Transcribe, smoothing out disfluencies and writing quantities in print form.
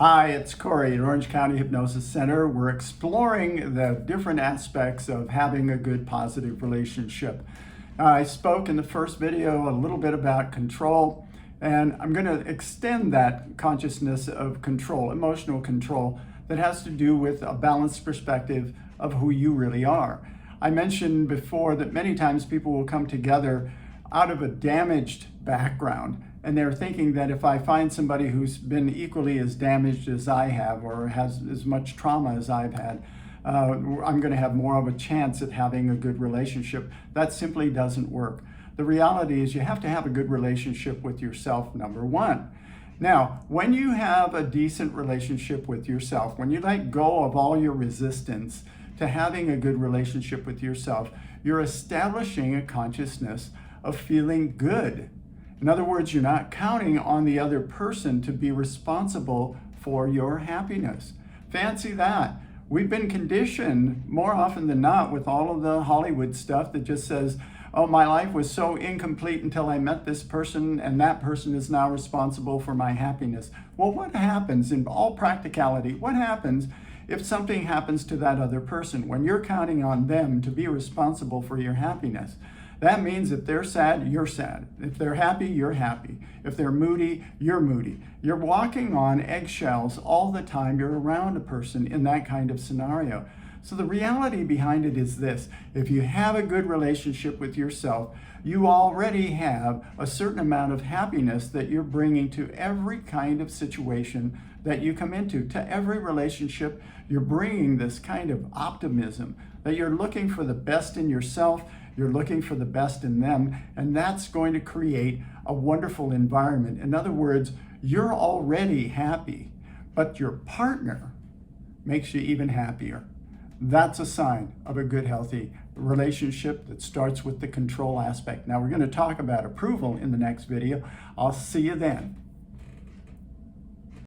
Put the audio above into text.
Hi, it's Choury at Orange County Hypnosis Center. We're exploring the different aspects of having a good positive relationship. I spoke in the first video a little bit about control, and I'm going to extend that consciousness of control, emotional control, that has to do with a balanced perspective of who you really are. I mentioned before that many times people will come together out of a damaged background, and they're thinking that if I find somebody who's been equally as damaged as I have or has as much trauma as I've had, I'm going to have more of a chance at having a good relationship. That simply doesn't work. The reality is you have to have a good relationship with yourself, number one. Now, when you have a decent relationship with yourself, when you let go of all your resistance to having a good relationship with yourself, you're establishing a consciousness of feeling good. In other words, you're not counting on the other person to be responsible for your happiness. Fancy that. We've been conditioned more often than not with all of the Hollywood stuff that just says, oh, my life was so incomplete until I met this person, and that person is now responsible for my happiness. Well, what happens in all practicality? What happens if something happens to that other person when you're counting on them to be responsible for your happiness? That means if they're sad, you're sad. If they're happy, you're happy. If they're moody, you're moody. You're walking on eggshells all the time you're around a person in that kind of scenario. So the reality behind it is this: if you have a good relationship with yourself, you already have a certain amount of happiness that you're bringing to every kind of situation that you come into. To every relationship, you're bringing this kind of optimism that you're looking for the best in yourself, you're looking for the best in them, and that's going to create a wonderful environment. In other words, you're already happy, but your partner makes you even happier. That's a sign of a good, healthy relationship that starts with the control aspect. Now, we're going to talk about approval in the next video. I'll see you then.